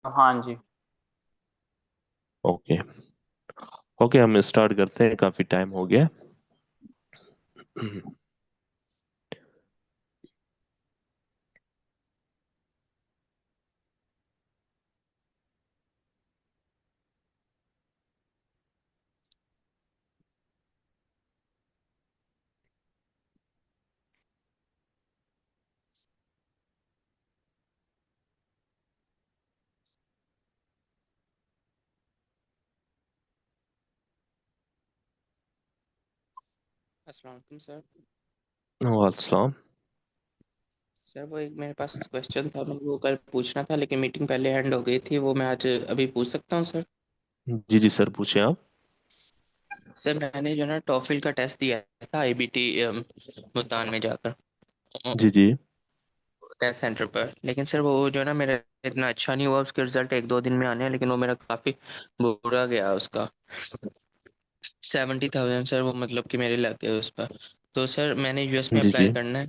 हाँ जी। Okay. Okay, हम start करते हैं, काफी टाइम हो गया। अस्सलाम वालेकुम सर। वालेकुम। सर वो एक मेरे पास क्वेश्चन था, मुझे वो कल पूछना था लेकिन मीटिंग पहले एंड हो गई थी। वो मैं आज अभी पूछ सकता हूँ सर? जी जी सर, पूछें आप। सर मैंने जो है ना टॉफिल का टेस्ट दिया था आईबीटी मुल्तान में जाकर, जी जी। टेस्ट सेंटर पर। लेकिन सर वो जो है ना मेरा इतना अच्छा नहीं हुआ। उसके रिजल्ट एक दो दिन में आने हैं, लेकिन वो मेरा काफ़ी बुरा गया उसका। 70,000 सर वो मतलब कि मेरे लग गए उस पर। तो सर मैंने यूएस में जी अप्लाई जी। करना है।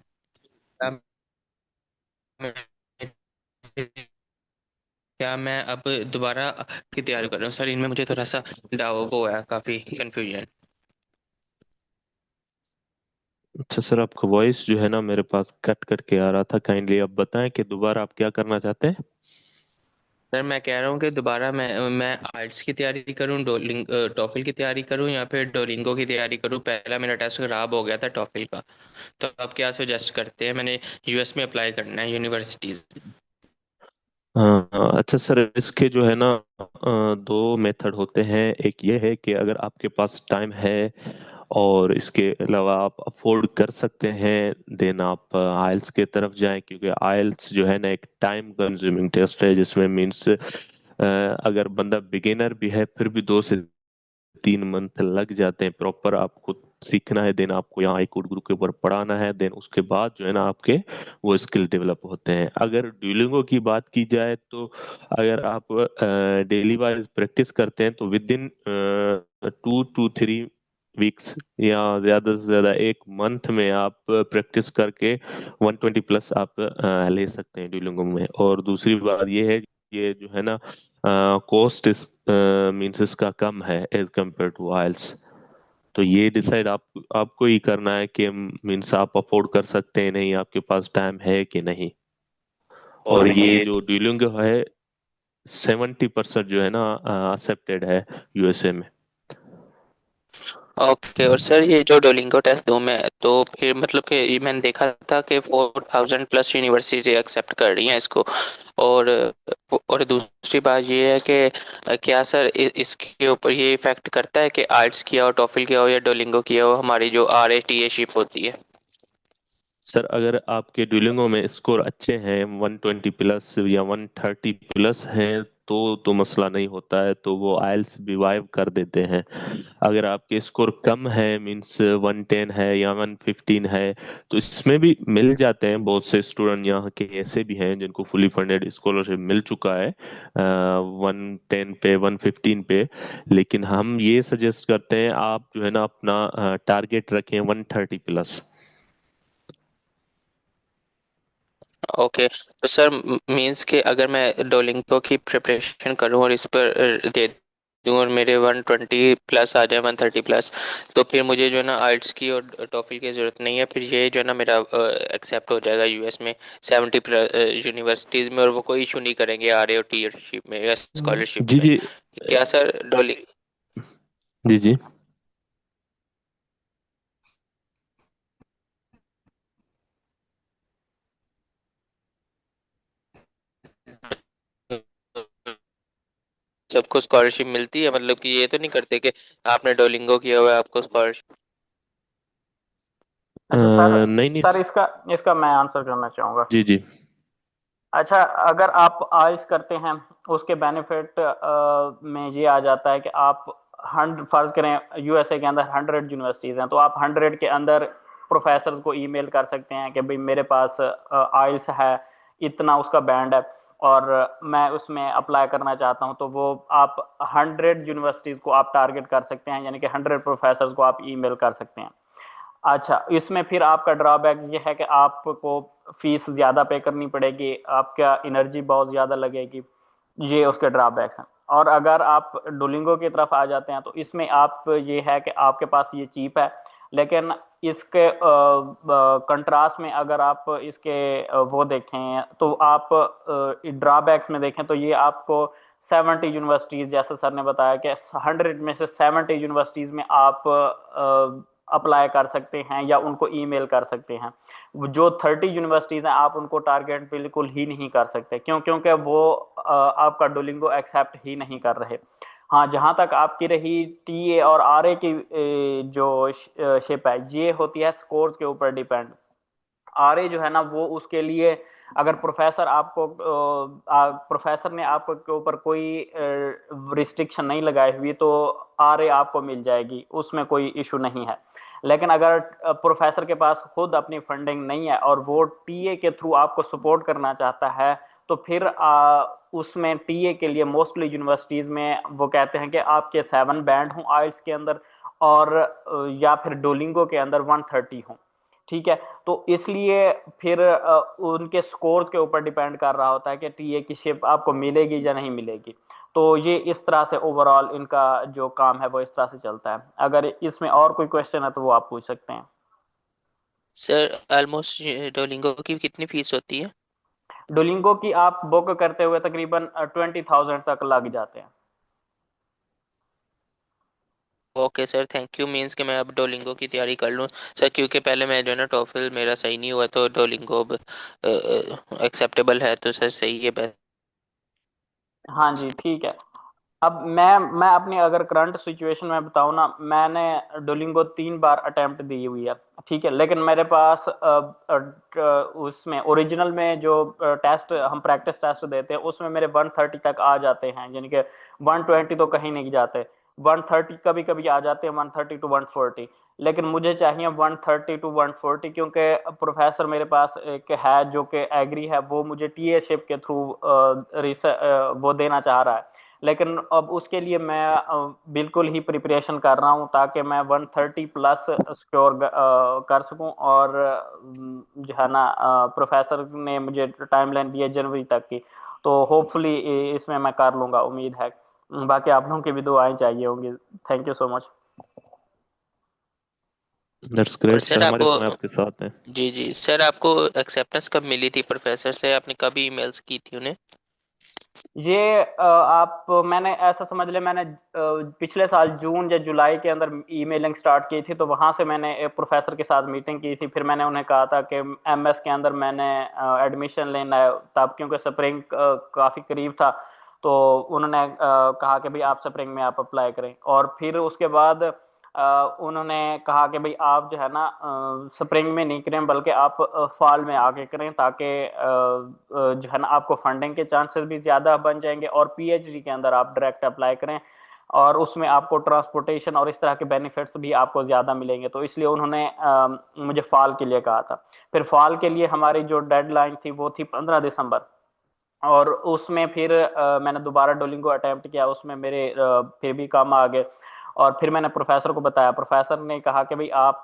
क्या क्या मैं अब दोबारा की तैयारी कर रहा हूँ सर? इनमें मुझे थोड़ा सा डाउ वो है, काफी कंफ्यूजन। अच्छा सर, आपका वॉइस जो है ना मेरे पास कट कट के आ रहा था, काइंडली आप बताएं कि दोबारा आप क्या करना चाहते हैं। सर मैं कह रहा हूँ कि दोबारा मैं आइल्स की तैयारी करूँ, टॉफिल की तैयारी करूँ, या फिर डोलिंगो की तैयारी करूँ। पहला मेरा टेस्ट खराब हो गया था टॉफिल का। तो आप क्या सजेस्ट करते हैं? मैंने यूएस में अप्लाई करना है यूनिवर्सिटीज। अच्छा सर, इसके जो है ना दो मेथड होते हैं। एक ये है कि अगर आपके पास टाइम है और इसके अलावा आप अफोर्ड कर सकते हैं, देन आप आइल्स के तरफ जाएं, क्योंकि आइल्स जो है ना एक टाइम कंज्यूमिंग टेस्ट है, जिसमें मीन्स अगर बंदा बिगिनर भी है फिर भी 2 से 3 मंथ लग जाते हैं प्रॉपर आपको सीखना है। देन आपको यहाँ एक गुरु के ऊपर पढ़ाना है, देन उसके बाद जो है ना आपके वो स्किल डेवलप होते हैं। अगर ड्यूलिंगो की बात की जाए तो अगर आप डेली वाइज प्रैक्टिस करते हैं तो विद इन 2 to 3 वीक्स या ज्यादा से ज्यादा 1 मंथ में आप प्रैक्टिस करके 120 प्लस आप ले सकते हैं ड्यूलिंगो में। और दूसरी बात ये है, ये जो है ना कॉस्ट मीन्स इसका कम है एज कम्पेयर टू आइल्स। तो ये डिसाइड आपको ही करना है कि मीन्स आप अफोर्ड कर सकते हैं नहीं, आपके पास टाइम है कि नहीं। और और ये ये जो ड्यूलिंगो है 70% जो है ना एक्सेप्टेड है यूएसए में। ओके। और सर ये जो डोलिंगो टेस्ट दूं मैं, तो फिर मतलब कि ये मैंने देखा था कि 4,000 प्लस यूनिवर्सिटी एक्सेप्ट कर रही हैं इसको। और और दूसरी बात ये है कि क्या सर इसके ऊपर ये इफेक्ट करता है कि आर्ट्स किया हो, टॉफिल किया हो या डोलिंगो किया हो, हमारी जो R A T A ship होती है? सर अगर आपके ड्यूलिंगो में स्कोर अच्छे हैं, 120 प्लस या 130 प्लस हैं, तो मसला नहीं होता है, तो वो आइल्स भी वाइव कर देते हैं। अगर आपके स्कोर कम है, मींस 110 है या 115 है, तो इसमें भी मिल जाते हैं। बहुत से स्टूडेंट यहाँ के ऐसे भी हैं जिनको फुली फंडेड स्कॉलरशिप मिल चुका है 110 पे, 115 पे। लेकिन हम ये सजेस्ट करते हैं आप जो है ना अपना टारगेट रखें 130 प्लस। ओके। तो सर मींस के अगर मैं डोलिंगो की प्रिपरेशन करूं और इस पर दे दूं और मेरे 120 प्लस आ जाए, 130 प्लस, तो फिर मुझे जो है ना आइल्स की और टॉफिल की ज़रूरत नहीं है। फिर ये जो है ना मेरा एक्सेप्ट हो जाएगा यूएस में 70 प्लस यूनिवर्सिटीज़ में, और वो कोई इशू नहीं करेंगे आर ए और टीयरशिप में या स्कॉलरशिप जी में। जी। क्या सर डोलिंग जी जी। सबको स्कॉलरशिप मिलती है? मतलब कि ये तो नहीं करते कि आपने डोलिंगो किया हुआ है आपको स्कॉलरशिप? अच्छा सर, नहीं नहीं। सर इसका इसका मैं आंसर करना चाहूँगा। जी जी। अच्छा, अगर आप आइल्स करते हैं, उसके बेनिफिट में ये आ जाता है कि आप 100, फर्ज करें यूएसए के अंदर 100 यूनिवर्सिटीज़ हैं, तो आप 100 के अंदर प्रोफेसर को ईमेल कर सकते हैं कि भाई मेरे पास आइल्स है, इतना उसका बैंड है, और मैं उसमें अप्लाई करना चाहता हूं। तो वो आप 100 यूनिवर्सिटीज़ को आप टारगेट कर सकते हैं, यानी कि 100 प्रोफेसर को आप ईमेल कर सकते हैं। अच्छा, इसमें फिर आपका ड्रॉबैक ये है कि आपको फीस ज़्यादा पे करनी पड़ेगी, आपका एनर्जी बहुत ज़्यादा लगेगी। ये उसके ड्रॉबैक्स हैं। और अगर आप डुलिंगो की तरफ आ जाते हैं तो इसमें आप ये है कि आपके पास ये चीप है, लेकिन इसके कंट्रास्ट में अगर आप इसके वो देखें तो आप ड्रॉबैक्स में देखें तो ये आपको 70 यूनिवर्सिटीज, जैसे सर ने बताया कि 100 में से 70 यूनिवर्सिटीज में आप अप्लाई कर सकते हैं या उनको ईमेल कर सकते हैं। जो 30 यूनिवर्सिटीज हैं आप उनको टारगेट बिल्कुल ही नहीं कर सकते, क्यों? क्योंकि वो आपका डुलिंगो एक्सेप्ट ही नहीं कर रहे। हाँ, जहाँ तक आपकी रही टीए और आरए की जो शिप है, ये होती है स्कोर्स के ऊपर डिपेंड। आरए जो है ना वो उसके लिए अगर प्रोफेसर ने आपके ऊपर कोई रिस्ट्रिक्शन नहीं लगाई हुई तो आरए आपको मिल जाएगी, उसमें कोई इशू नहीं है। लेकिन अगर प्रोफेसर के पास खुद अपनी फंडिंग नहीं है और वो टीए के थ्रू आपको सपोर्ट करना चाहता है, तो फिर उसमें टीए के लिए मोस्टली यूनिवर्सिटीज में वो कहते हैं कि आपके 7 बैंड हों आइल्स के अंदर, और या फिर डोलिंगो के अंदर 130 हों। ठीक है, तो इसलिए फिर उनके स्कोर्स के ऊपर डिपेंड कर रहा होता है कि टीए की शिप आपको मिलेगी या नहीं मिलेगी। तो ये इस तरह से ओवरऑल इनका जो काम है वो इस तरह से चलता है। अगर इसमें और कोई क्वेश्चन है तो वो आप पूछ सकते हैं। सर ऑलमोस्ट डोलिंगो की कितनी फीस होती है? डुलिंगो की आप बुक करते हुए तकरीबन 20,000 तक लग जाते हैं। Okay sir, thank you. Means कि मैं अब डोलिंगो की तैयारी कर लूँ सर, क्योंकि पहले मैं जो है ना टोफिल मेरा सही नहीं हुआ, तो डोलिंगो अब एक्सेप्टेबल है तो सर सही है, बेस्ट। हाँ जी, ठीक है। अब मैं अपनी अगर करंट सिचुएशन में बताऊं ना, मैंने डुलिंगो 3 बार अटेम्प्ट दी हुई है। ठीक है, लेकिन मेरे पास उसमें ओरिजिनल में जो टेस्ट हम प्रैक्टिस टेस्ट देते हैं उसमें मेरे 130 तक आ जाते हैं, यानी कि 120 तो कहीं नहीं जाते। 130 कभी कभी आ जाते हैं, 130 टू 140। लेकिन मुझे चाहिए 130 टू 140, क्योंकि प्रोफेसर मेरे पास एक है जो कि एग्री है, वो मुझे टीए शिप के थ्रू वो देना चाह रहा है। लेकिन अब उसके लिए मैं बिल्कुल ही प्रिपरेशन कर रहा हूँ ताकि मैं 130 प्लस सिक्योर कर सकूं। और जो है ना प्रोफेसर ने मुझे टाइमलाइन दी है जनवरी तक की, तो होपफुली इसमें मैं कर लूंगा, उम्मीद है। बाकी आप लोगों की भी दुआएं चाहिए होंगी। Thank you so much. That's और ग्रेट सर सर, हमारी आपको, दुआएं आपके साथ हैं। जी जी सर, आपको एक्सेप्टेंस कब मिली थी प्रोफेसर से? आपने कब ईमेल्स की थी उन्हें? ये आप मैंने ऐसा समझ ले, मैंने पिछले साल जून या जुलाई के अंदर ईमेलिंग स्टार्ट की थी, तो वहां से मैंने एक प्रोफेसर के साथ मीटिंग की थी। फिर मैंने उन्हें कहा था कि एमएस के अंदर मैंने एडमिशन लेना है तब, क्योंकि स्प्रिंग काफ़ी करीब था। तो उन्होंने कहा कि भाई आप स्प्रिंग में आप अप्लाई करें। और फिर उसके बाद उन्होंने कहा कि भाई आप जो है ना स्प्रिंग में नहीं करें बल्कि आप फॉल में आके करें, ताकि जो है ना आपको फंडिंग के चांसेस भी ज़्यादा बन जाएंगे और पीएचडी के अंदर आप डायरेक्ट अप्लाई करें, और उसमें आपको ट्रांसपोर्टेशन और इस तरह के बेनिफिट्स भी आपको ज़्यादा मिलेंगे। तो इसलिए उन्होंने मुझे फॉल के लिए कहा था। फिर फॉल के लिए हमारी जो डेडलाइन थी वो थी 15 दिसंबर। और उसमें फिर मैंने दोबारा डोलिंगो अटेम्प्ट किया, उसमें मेरे फिर भी काम आ गए। और फिर मैंने प्रोफेसर को बताया, प्रोफेसर ने कहा कि भाई आप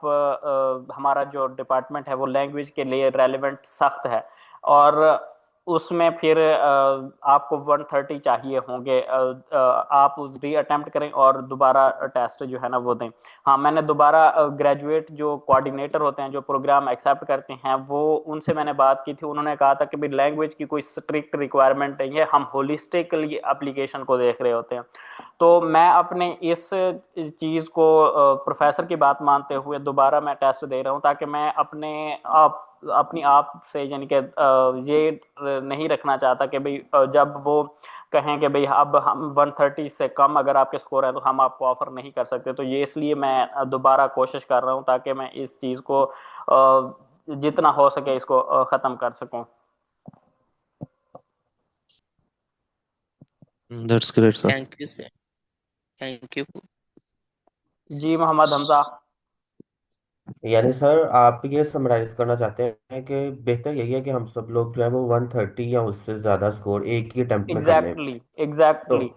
हमारा जो डिपार्टमेंट है वो लैंग्वेज के लिए रेलिवेंट सख्त है, और उसमें फिर आपको 130 चाहिए होंगे। आप री अटेम्प्ट करें और दोबारा टेस्ट जो है ना वो दें। हाँ, मैंने दोबारा ग्रेजुएट जो कोऑर्डिनेटर होते हैं जो प्रोग्राम एक्सेप्ट करते हैं वो उनसे मैंने बात की थी। उन्होंने कहा था कि भाई लैंग्वेज की कोई स्ट्रिक्ट रिक्वायरमेंट नहीं है, हम होलिस्टिकली एप्लीकेशन को देख रहे होते हैं। तो मैं अपने इस चीज़ को प्रोफेसर की बात मानते हुए दोबारा मैं टेस्ट दे रहा हूँ, ताकि मैं अपनी आप से यानी कि ये नहीं रखना चाहता कि भाई जब वो कहें कि भाई अब हम 130 से कम अगर आपके स्कोर है तो हम आपको ऑफर नहीं कर सकते। तो ये इसलिए मैं दोबारा कोशिश कर रहा हूँ ताकि मैं इस चीज़ को जितना हो सके इसको ख़त्म कर सकूं। That's great sir. Thank you sir, thank you. जी मोहम्मद हमजा। यानी सर आप ये समराइज करना चाहते हैं कि बेहतर यही है कि हम सब लोग जो है वो 130 या उससे ज़्यादा स्कोर एक ही अटेम्प्ट में कर लें। एग्जैक्टली तो एग्जैक्टली।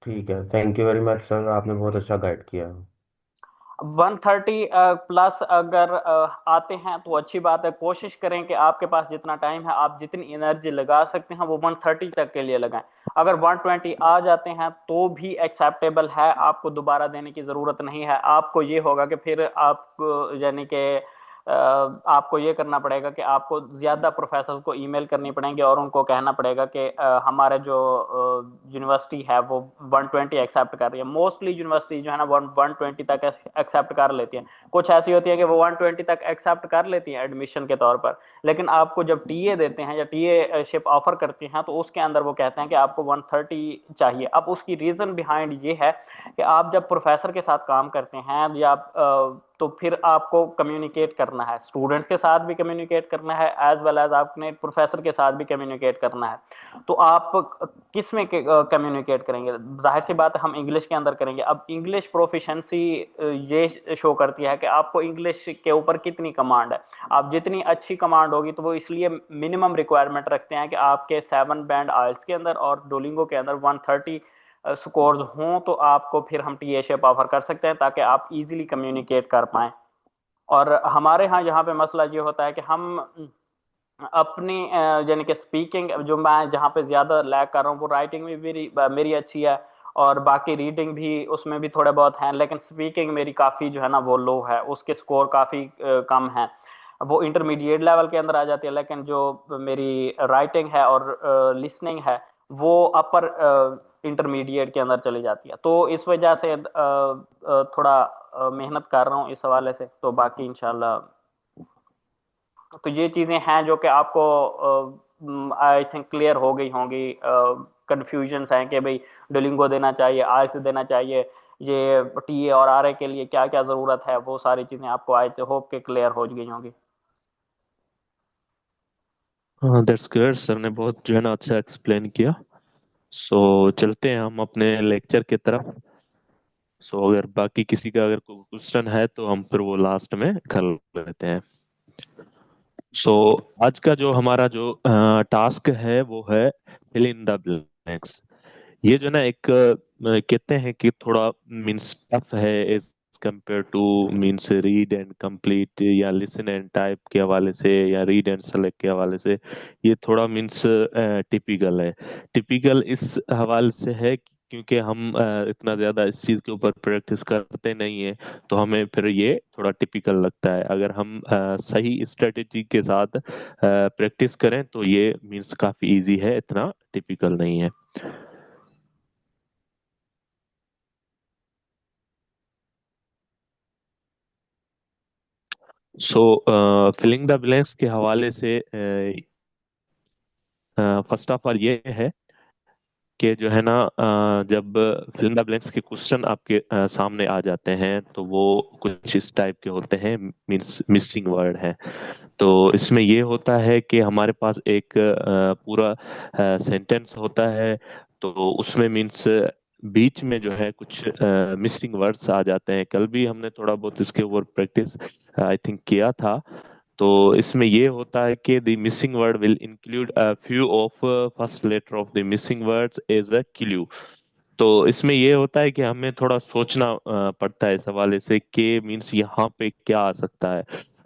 ठीक है, thank you very much sir, आपने बहुत अच्छा गाइड किया। 130 प्लस अगर आते हैं तो अच्छी बात है। कोशिश करें कि आपके पास जितना टाइम है, आप जितनी एनर्जी लगा सकते हैं वो 130 तक के लिए लगाएं। अगर 120 आ जाते हैं तो भी एक्सेप्टेबल है, आपको दोबारा देने की ज़रूरत नहीं है। आपको ये होगा कि फिर आपको यानी कि आपको ये करना पड़ेगा कि आपको ज़्यादा प्रोफेसर को ईमेल करनी पड़ेंगे और उनको कहना पड़ेगा कि हमारे जो यूनिवर्सिटी है वो 120 एक्सेप्ट कर रही है। मोस्टली यूनिवर्सिटी जो है ना 120 तक एक्सेप्ट कर लेती हैं। कुछ ऐसी होती है कि वो 120 तक एक्सेप्ट कर लेती हैं एडमिशन के तौर पर, लेकिन आपको जब टीए देते हैं या टीए शिप ऑफर करती हैं तो उसके अंदर वो कहते हैं कि आपको 130 चाहिए। अब उसकी रीज़न बिहाइंड ये है कि आप जब प्रोफेसर के साथ काम करते हैं या तो फिर आपको कम्युनिकेट करना है, स्टूडेंट्स के साथ भी कम्युनिकेट करना है, एज वेल एज आपने प्रोफेसर के साथ भी कम्युनिकेट करना है। तो आप किस में कम्युनिकेट करेंगे? जाहिर सी बात है हम इंग्लिश के अंदर करेंगे। अब इंग्लिश प्रोफिशेंसी ये शो करती है कि आपको इंग्लिश के ऊपर कितनी कमांड है। आप जितनी अच्छी कमांड होगी तो वो इसलिए मिनिमम रिक्वायरमेंट रखते हैं कि आपके 7 बैंड आइल्स के अंदर और डोलिंगो के अंदर 130 स्कोर्स हों, तो आपको फिर हम टी ए शेप ऑफर कर सकते हैं ताकि आप इजीली कम्युनिकेट कर पाएँ। और हमारे यहाँ पे मसला ये होता है कि हम अपनी यानी कि स्पीकिंग जो मैं जहाँ पे ज़्यादा लैग कर रहा हूँ वो राइटिंग में मेरी मेरी अच्छी है, और बाकी रीडिंग भी उसमें भी थोड़े बहुत हैं, लेकिन स्पीकिंग मेरी काफ़ी जो है ना वो लो है, उसके स्कोर काफ़ी कम हैं। वो इंटरमीडिएट लेवल के अंदर आ जाती है, लेकिन जो मेरी राइटिंग है और लिसनिंग है वो अपर इंटरमीडिएट के अंदर चली जाती है। तो इस वजह से थोड़ा मेहनत कर रहा हूँ इस हवाले से। तो बाकी इंशाल्लाह तो ये चीज़ें हैं जो कि आपको आई थिंक क्लियर हो गई होंगी। कन्फ्यूजन्स हैं कि भाई डुलिंगो देना चाहिए, आइल्स देना चाहिए, ये टीए और आरए के लिए क्या क्या ज़रूरत है, वो सारी चीज़ें आपको आई होप के क्लियर हो गई होंगी। हाँ, दैट्स गुड। सर ने बहुत जो है ना अच्छा एक्सप्लेन किया। सो चलते हैं हम अपने लेक्चर की तरफ। सो अगर बाकी किसी का अगर कोई क्वेश्चन है तो हम फिर वो लास्ट में कर लेते हैं। सो आज का जो हमारा जो टास्क है वो है फिल इन द ब्लैंक्स। ये जो ना एक कहते हैं कि थोड़ा मीन्स टफ है as compare to means read and complete या लिसन एंड टाइप के हवाले से या रीड एंड सेलेक्ट के हवाले से। ये थोड़ा मीन्स टिपिकल है। टिपिकल इस हवाले से है क्योंकि हम इतना ज्यादा इस चीज के ऊपर प्रैक्टिस करते नहीं है, तो हमें फिर ये थोड़ा टिपिकल लगता है। अगर हम सही स्ट्रेटेजी के साथ प्रैक्टिस करें तो ये मीन्स काफी इजी है, इतना टिपिकल नहीं है। सो फिलिंग द ब्लैंक्स के हवाले से फर्स्ट ऑफ ऑल ये है कि जो है ना जब फिलिंग द ब्लैंक्स के क्वेश्चन आपके सामने आ जाते हैं तो वो कुछ इस टाइप के होते हैं, मीन्स मिसिंग वर्ड है। तो इसमें ये होता है कि हमारे पास एक पूरा सेंटेंस होता है, तो उसमें मीन्स बीच में जो है कुछ मिसिंग वर्ड्स आ जाते हैं। कल भी हमने थोड़ा बहुत इसके ऊपर प्रैक्टिस आई थिंक किया था। तो इसमें ये होता है कि the missing word will include a few of first letter of the missing words as a clue. तो इसमें ये होता है कि हमें थोड़ा सोचना पड़ता है इस हवाले से कि मीन्स यहाँ पे क्या आ सकता है।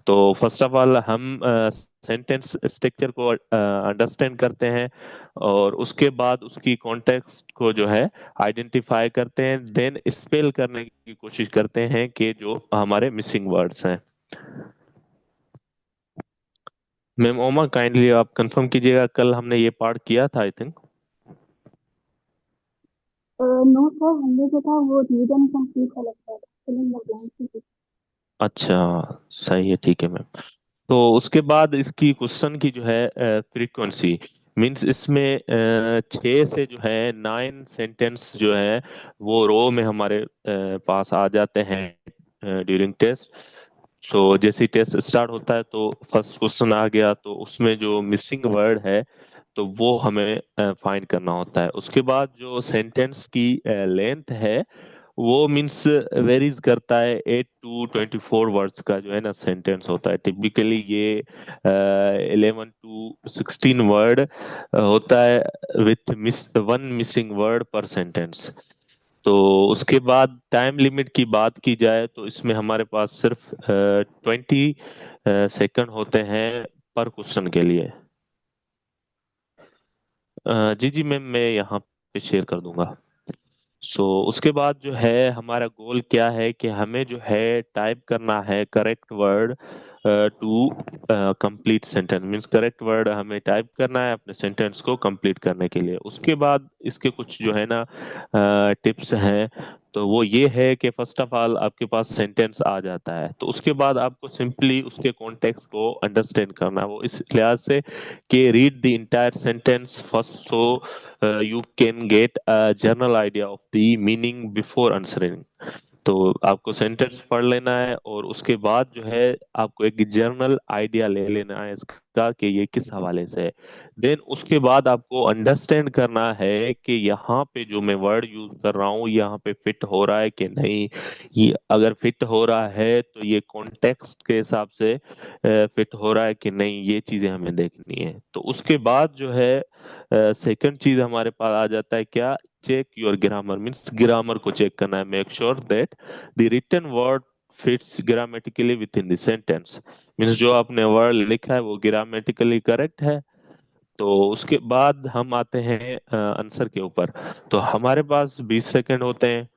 तो फर्स्ट ऑफ ऑल हम सेंटेंस स्ट्रक्चर को अंडरस्टैंड करते हैं और उसके बाद उसकी कॉन्टेक्स्ट को जो है आइडेंटिफाई करते हैं, देन स्पेल करने की कोशिश करते हैं कि जो हमारे मिसिंग वर्ड्स हैं। मैम ओमा काइंडली आप कंफर्म कीजिएगा, कल हमने ये पार्ट किया था आई थिंक। नो सर, हमने जो था वो रीड एंड कंप्लीट का लगता था, फिल इन द ब्लैंक्स। अच्छा, सही है, ठीक है मैम। तो उसके बाद इसकी क्वेश्चन की जो है फ्रीक्वेंसी मींस इसमें 6 से जो है 9 सेंटेंस जो है वो रो में हमारे पास आ जाते हैं ड्यूरिंग टेस्ट। सो जैसे ही टेस्ट स्टार्ट होता है तो फर्स्ट क्वेश्चन आ गया, तो उसमें जो मिसिंग वर्ड है तो वो हमें फाइंड करना होता है। उसके बाद जो सेंटेंस की लेंथ है वो मीन्स वेरीज करता है। 8 to 24 वर्ड्स का जो है ना सेंटेंस होता है टिपिकली। ये 11 to 16 वर्ड होता है with miss one missing word पर सेंटेंस। तो उसके बाद टाइम लिमिट की बात की जाए तो इसमें हमारे पास सिर्फ 20 सेकंड होते हैं पर क्वेश्चन के लिए। जी जी मैम, मैं यहाँ पे शेयर कर दूंगा। उसके बाद जो है हमारा गोल क्या है कि हमें जो है टाइप करना है correct word to complete sentence. Means correct word हमें टाइप करना है अपने सेंटेंस को कंप्लीट करने के लिए। उसके बाद इसके कुछ जो है ना टिप्स हैं। तो वो ये है कि फर्स्ट ऑफ ऑल आपके पास सेंटेंस आ जाता है तो उसके बाद आपको सिंपली उसके कॉन्टेक्स्ट को अंडरस्टैंड करना है। वो इस लिहाज से कि read the entire sentence first so you can get a general idea of the meaning before answering। तो आपको सेंटेंस पढ़ लेना है और उसके बाद जो है आपको एक जर्नल आइडिया ले लेना है इसका कि ये किस हवाले से है। देन उसके बाद आपको अंडरस्टैंड करना है कि यहाँ पे जो मैं वर्ड यूज कर रहा हूँ यहाँ पे फिट हो रहा है कि नहीं। ये अगर फिट हो रहा है तो ये कॉन्टेक्स्ट के हिसाब से फिट हो रहा है कि नहीं, ये चीजें हमें देखनी है। तो उसके बाद जो है सेकंड चीज हमारे पास आ जाता है क्या, check your grammar. Means grammar को चेक करना है। Make sure that the written word fits grammatically within the sentence. Means जो आपने वर्ड लिखा है वो ग्रामेटिकली करेक्ट है। तो उसके बाद हम आते हैं आंसर के ऊपर। तो हमारे पास 20 सेकंड होते हैं,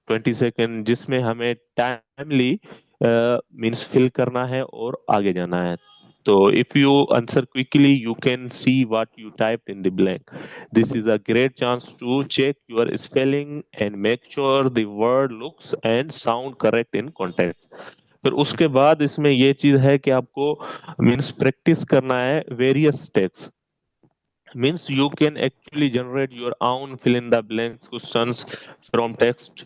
20 सेकंड, जिसमें हमें टाइमली मीन्स फिल करना है और आगे जाना है। तो if you answer quickly you can see what you typed in the blank. This is a great chance to check your spelling and make sure the word looks and sound correct in context. फिर उसके बाद इसमें ये चीज है कि आपको means practice करना है various text. Means you can actually generate your own fill in the blanks questions from text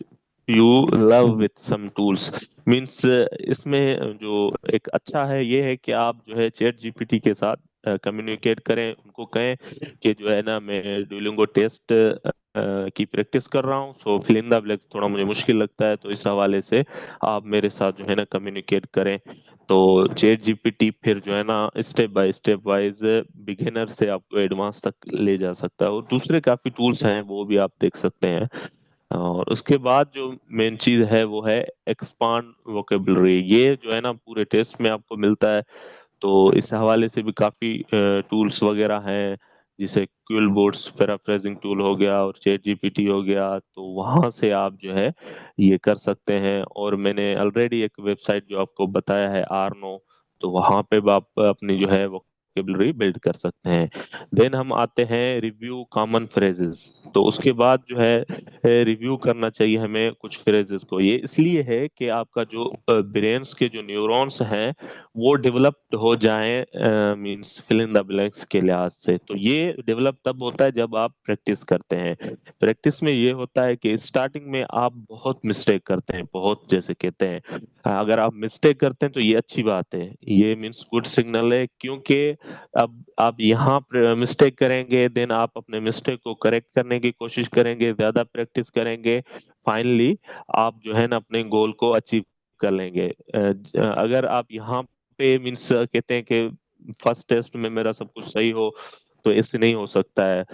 you love with some tools। Means इसमें जो एक अच्छा है ये है कि आप जो है चैट जीपीटी के साथ कम्युनिकेट करें, उनको कहें कि जो है ना मैं डुओलिंगो टेस्ट की प्रैक्टिस कर रहा हूँ, सो फिल इन द ब्लैंक्स थोड़ा मुझे मुश्किल लगता है, तो इस हवाले से आप मेरे साथ जो है ना कम्युनिकेट करें। तो चैट जीपीटी फिर जो है ना स्टेप बाय वाइज बिगिनर से आपको एडवांस तक ले जा सकता है, और दूसरे काफी टूल्स हैं वो भी आप देख सकते हैं। और उसके बाद जो मेन चीज है वो है एक्सपांड वोकेबलरी। ये जो है ना पूरे टेस्ट में आपको मिलता है। तो इस हवाले से भी काफी टूल्स वगैरह हैं, जैसे क्विल बोर्ड्स पैराफ्रेजिंग टूल हो गया और चैट जीपीटी हो गया। तो वहां से आप जो है ये कर सकते हैं। और मैंने ऑलरेडी एक वेबसाइट जो आपको बताया है आर्नो, तो वहां पे भी आप अपनी जो है वोकेबलरी बिल्ड कर सकते हैं। देन हम आते हैं रिव्यू कॉमन फ्रेजेस। तो उसके बाद जो है रिव्यू करना चाहिए हमें कुछ फ्रेजेस को। ये इसलिए है कि आपका जो ब्रेन्स के जो न्यूरॉन्स हैं वो डेवलप्ड हो जाएं means fill in the blanks के लिहाज से। तो ये डेवलप तब होता है जब आप प्रैक्टिस करते हैं। प्रैक्टिस में ये होता है कि स्टार्टिंग में आप बहुत मिस्टेक करते हैं, बहुत जैसे कहते हैं। अगर आप मिस्टेक करते हैं तो ये अच्छी बात है, ये मींस गुड सिग्नल है, क्योंकि अब आप यहाँ मिस्टेक करेंगे, देन आप अपने मिस्टेक को करेक्ट करने की कोशिश करेंगे, ज्यादा प्रैक्टिस करेंगे, फाइनली आप जो है ना अपने गोल को अचीव कर लेंगे। अगर आप यहाँ पे मीन्स कहते हैं कि फर्स्ट टेस्ट में मेरा सब कुछ सही हो, तो ऐसे नहीं हो सकता है।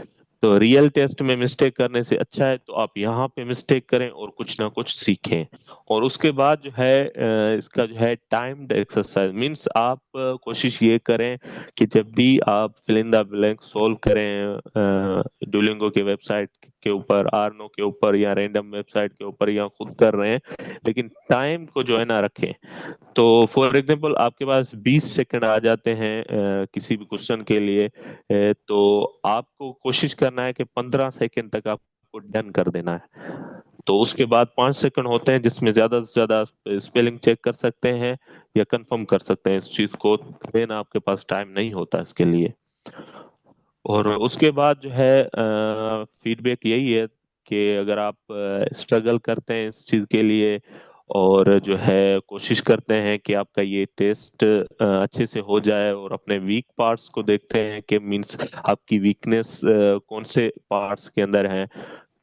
तो रियल टेस्ट में मिस्टेक करने से अच्छा है तो आप यहाँ पे मिस्टेक करें और कुछ ना कुछ सीखें। और उसके बाद जो है इसका जो है टाइम्ड एक्सरसाइज। मींस आप कोशिश ये करें कि जब भी आप fill in the blank solve करें डुलिंगो के वेबसाइट के ऊपर, आर्नो के ऊपर, या रैंडम वेबसाइट के ऊपर, या खुद कर रहे हैं, लेकिन टाइम को जो है ना रखें। तो फॉर एग्जांपल आपके पास 20 सेकंड आ जाते हैं किसी भी क्वेश्चन के लिए, तो आपको कोशिश करना है कि 15 सेकंड तक आपको डन कर देना है। तो उसके बाद 5 सेकंड होते हैं जिसमें ज्यादा से ज्यादा स्पेलिंग चेक कर सकते हैं या कंफर्म कर सकते हैं इस चीज को। देना आपके पास टाइम नहीं होता इसके लिए। और उसके बाद जो है फीडबैक यही है कि अगर आप स्ट्रगल करते हैं इस चीज के लिए और जो है कोशिश करते हैं कि आपका ये टेस्ट अच्छे से हो जाए, और अपने वीक पार्ट्स को देखते हैं कि मींस आपकी वीकनेस कौन से पार्ट्स के अंदर है,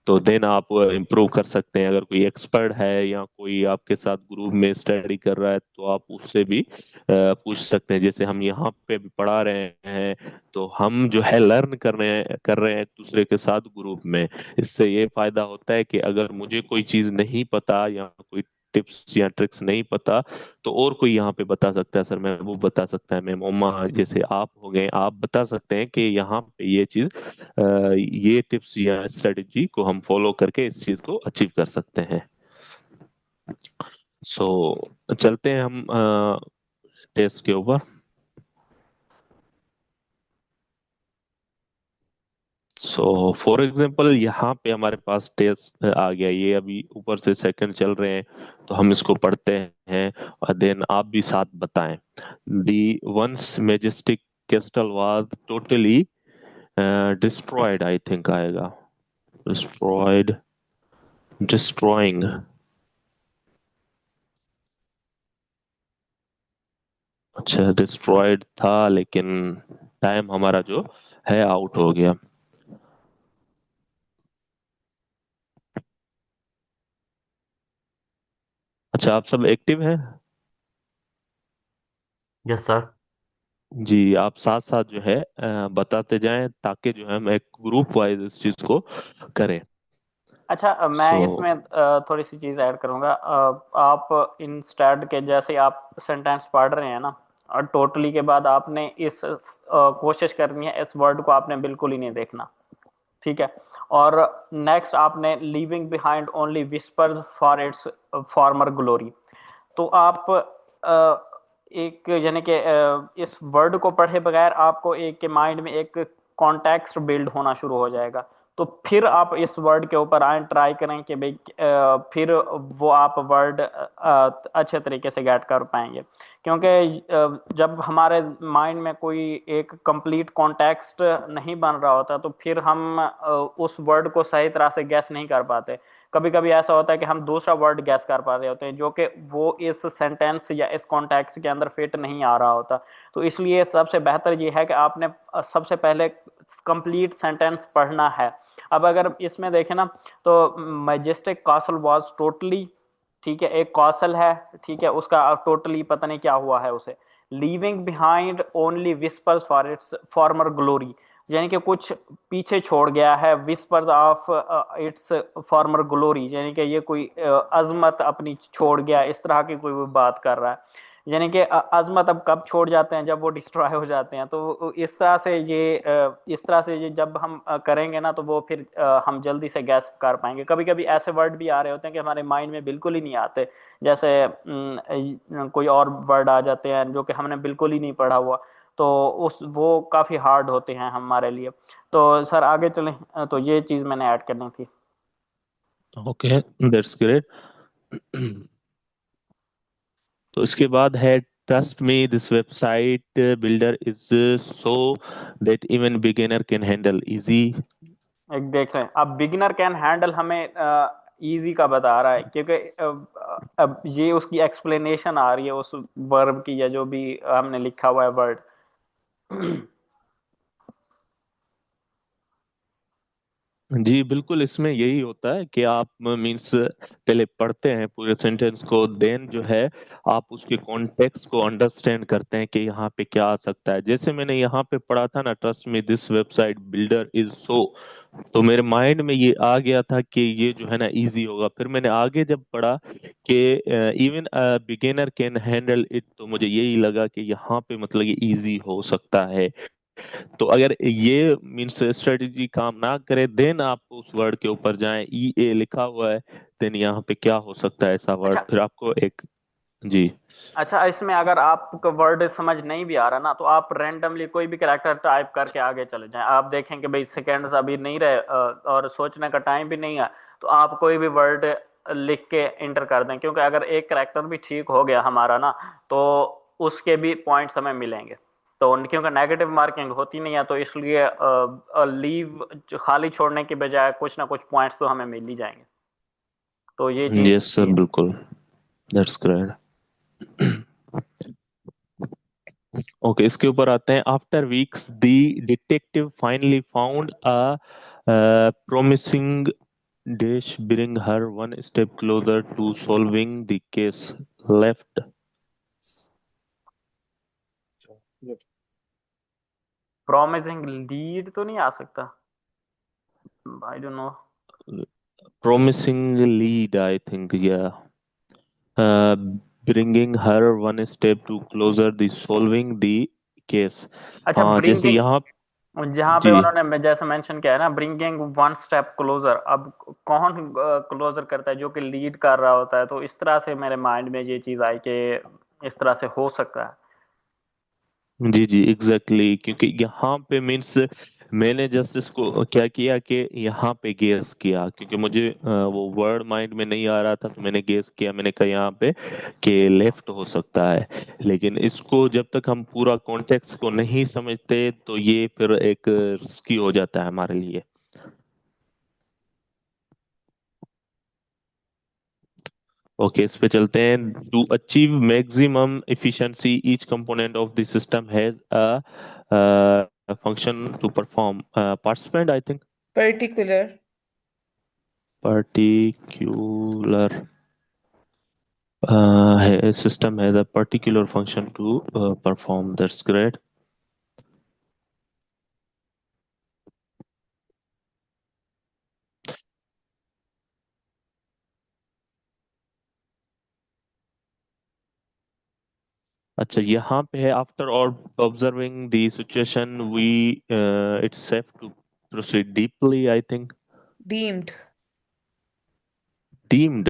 तो देन आप इम्प्रूव कर सकते हैं। अगर कोई एक्सपर्ट है या कोई आपके साथ ग्रुप में स्टडी कर रहा है तो आप उससे भी पूछ सकते हैं। जैसे हम यहाँ पे भी पढ़ा रहे हैं, तो हम जो है लर्न कर रहे हैं एक दूसरे के साथ ग्रुप में। इससे ये फायदा होता है कि अगर मुझे कोई चीज नहीं पता या कोई टिप्स या ट्रिक्स नहीं पता, तो और कोई यहाँ पे बता सकता है। सर महबूब बता सकता है, मैम उम्मा जैसे आप हो गए, आप बता सकते हैं कि यहाँ पे ये चीज, ये टिप्स या स्ट्रेटेजी को हम फॉलो करके इस चीज को अचीव कर सकते हैं। सो चलते हैं हम टेस्ट के ऊपर। सो फॉर एग्जांपल यहाँ पे हमारे पास टेस्ट आ गया, ये अभी ऊपर से सेकंड चल रहे हैं, तो हम इसको पढ़ते हैं और देन आप भी साथ बताएं। The ones Majestic castle was totally destroyed, I think आएगा डिस्ट्रॉयड, डिस्ट्रॉइंग। अच्छा डिस्ट्रॉयड था, लेकिन टाइम हमारा जो है आउट हो गया। अच्छा आप सब एक्टिव हैं? Yes sir. जी, आप साथ साथ जो है बताते जाएं, ताकि जो है हम एक ग्रुप वाइज इस चीज को करें। अच्छा, सो मैं इसमें थोड़ी सी चीज़ ऐड करूँगा। आप इंस्टेड के जैसे आप सेंटेंस पढ़ रहे हैं ना, और टोटली के बाद आपने इस कोशिश करनी है, इस वर्ड को आपने बिल्कुल ही नहीं देखना, ठीक है। और नेक्स्ट आपने leaving behind only whispers for its farmer glory. तो आप एक यानी कि इस वर्ड को पढ़े बगैर आपको एक के माइंड में एक कॉन्टेक्स्ट बिल्ड होना शुरू हो जाएगा। तो फिर आप इस वर्ड के ऊपर आए, ट्राई करें कि भाई फिर वो आप वर्ड अच्छे तरीके से गेट कर पाएंगे। क्योंकि जब हमारे माइंड में कोई एक कंप्लीट कॉन्टेक्स्ट नहीं बन रहा होता, तो फिर हम उस वर्ड को सही तरह से गैस नहीं कर पाते। कभी कभी ऐसा होता है कि हम दूसरा वर्ड गैस कर पा रहे होते हैं जो कि वो इस सेंटेंस या इस कॉन्टेक्स्ट के अंदर फिट नहीं आ रहा होता। तो इसलिए सबसे बेहतर ये है कि आपने सबसे पहले कंप्लीट सेंटेंस पढ़ना है। अब अगर इसमें देखें ना, तो मैजेस्टिक कासल वॉज टोटली, ठीक है, एक कौशल है, ठीक है, उसका टोटली पता नहीं क्या हुआ है उसे। Leaving behind only whispers for its farmer glory, यानी कि कुछ पीछे छोड़ गया है, whispers of its farmer glory, यानी कि ये कोई अजमत अपनी छोड़ गया, इस तरह की कोई वो बात कर रहा है। यानी कि अजमत अब कब छोड़ जाते हैं, जब वो डिस्ट्रॉय हो जाते हैं। तो इस तरह से ये जब हम करेंगे ना, तो वो फिर हम जल्दी से गैस कर पाएंगे। कभी कभी ऐसे वर्ड भी आ रहे होते हैं कि हमारे माइंड में बिल्कुल ही नहीं आते, जैसे कोई और वर्ड आ जाते हैं जो कि हमने बिल्कुल ही नहीं पढ़ा हुआ, तो उस वो काफ़ी हार्ड होते हैं हमारे लिए। तो सर आगे चलें, तो ये चीज़ मैंने ऐड करनी थी। Okay, that's great. तो इसके बाद है, trust me this website builder is so that even beginner can handle easy. एक देख लें, अब बिगिनर कैन हैंडल हमें इजी का बता रहा है, क्योंकि अब ये उसकी एक्सप्लेनेशन आ रही है उस वर्ब की, या जो भी हमने लिखा हुआ है वर्ड। जी बिल्कुल, इसमें यही होता है कि आप मीन्स पहले पढ़ते हैं पूरे सेंटेंस को, देन जो है आप उसके कॉन्टेक्स्ट को अंडरस्टैंड करते हैं कि यहाँ पे क्या आ सकता है। जैसे मैंने यहाँ पे पढ़ा था ना, trust me this website builder is so, तो मेरे माइंड में ये आ गया था कि ये जो है ना इजी होगा। फिर मैंने आगे जब पढ़ा कि even beginner can handle it, तो मुझे यही लगा कि यहाँ पे मतलब ये इजी हो सकता है। तो अगर ये मीन्स स्ट्रेटेजी काम ना करे, देन आप उस वर्ड के ऊपर जाएं, ई ए लिखा हुआ है, देन यहाँ पे क्या हो सकता है ऐसा वर्ड, अच्छा, फिर आपको एक। जी अच्छा, इसमें अगर आपको वर्ड समझ नहीं भी आ रहा ना, तो आप रैंडमली कोई भी कैरेक्टर टाइप करके आगे चले जाएं। आप देखें कि भाई सेकेंड्स अभी नहीं रहे और सोचने का टाइम भी नहीं है, तो आप कोई भी वर्ड लिख के इंटर कर दें। क्योंकि अगर एक कैरेक्टर भी ठीक हो गया हमारा ना, तो उसके भी पॉइंट्स हमें मिलेंगे। तो क्योंकि नेगेटिव मार्किंग होती नहीं है, तो इसलिए लीव खाली छोड़ने की बजाय कुछ ना कुछ पॉइंट्स तो हमें मिल ही जाएंगे। तो ये चीज़ यस सर, ये। बिल्कुल, दैट्स ग्रेट। ओके, इसके ऊपर आते हैं। After weeks the detective finally found a promising dash bring her one step closer to solving the case. Left. Promising lead तो नहीं आ सकता, I don't know. Promising lead, I think. Yeah. uh, Bringing her one step to closer the solving the case. अच्छा, हाँ, जैसे bringing, यहाँ। जहाँ पे जी उन्होंने जैसे मेंशन किया है ना, ब्रिंगिंग वन स्टेप क्लोजर, अब कौन क्लोजर करता है? जो कि लीड कर रहा होता है। तो इस तरह से मेरे माइंड में ये चीज आई कि इस तरह से हो सकता है। जी जी, एग्जैक्टली, क्योंकि यहाँ पे मीन्स मैंने जस्ट इसको क्या किया कि यहाँ पे गेस किया, क्योंकि मुझे वो वर्ड माइंड में नहीं आ रहा था, तो मैंने गेस किया, मैंने कहा यहाँ पे कि लेफ्ट हो सकता है। लेकिन इसको जब तक हम पूरा कॉन्टेक्स्ट को नहीं समझते तो ये फिर एक रिस्की हो जाता है हमारे लिए। ओके, इस पे चलते हैं। To achieve maximum efficiency each component of the system has a function to perform. Participant, I think. Particular. particular system has a particular function to perform. That's great. अच्छा, यहाँ पे है after observing the situation we it's safe to proceed deeply, I think. Deemed. Deemed.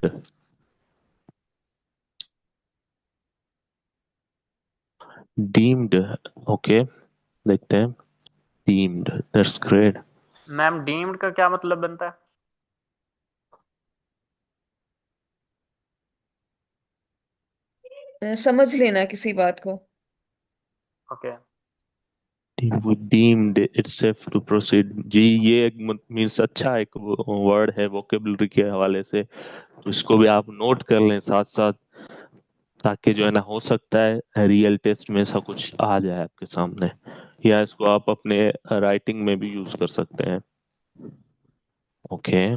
Deemed. Okay, देखते हैं। Deemed, that's great. Ma'am, deemed का क्या मतलब बनता है? समझ लेना किसी बात को। ओके। वो deemed it's safe to proceed. जी, ये एक मीन्स अच्छा एक वर्ड है वोकेबलरी के हवाले से, तो इसको भी आप नोट कर लें साथ साथ, ताकि जो है ना, हो सकता है रियल टेस्ट में ऐसा कुछ आ जाए आपके सामने, या इसको आप अपने राइटिंग में भी यूज कर सकते हैं। ओके,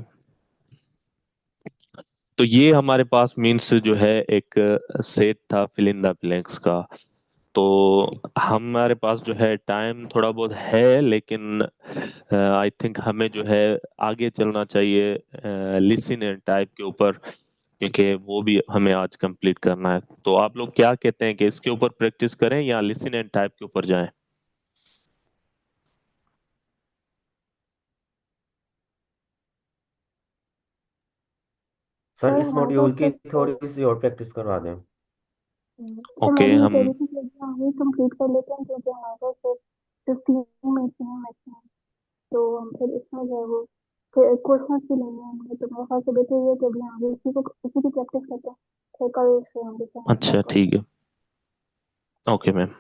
तो ये हमारे पास मीन्स जो है एक सेट था फिल इन द ब्लैंक्स का। तो हमारे पास जो है टाइम थोड़ा बहुत है, लेकिन आई थिंक हमें जो है आगे चलना चाहिए लिसन एंड टाइप के ऊपर, क्योंकि वो भी हमें आज कंप्लीट करना है। तो आप लोग क्या कहते हैं कि इसके ऊपर प्रैक्टिस करें या लिसन एंड टाइप के ऊपर जाएं? सर सर इस हाँ, तो मॉड्यूल की फिर तो थोड़ी सी और प्रैक्टिस करवा दें। सर मैं ओके, भी ये कह हम। रही थी कि एग्जाम वही कंप्लीट कर लेते हैं, क्योंकि हमारे पास सिर्फ 15 मिनट ही है मैक्सिमम। तो हम फिर इसमें जो है वो फिर क्वेश्चन भी लेंगे हमने, तो मेरे ख्याल से बेहतर ये है कि अभी आगे इसी की प्रैक्टिस करते हैं, फिर कल से हम डिसाइड अच्छा, स्टार्ट ठीक करेंगे। है। Okay ma'am.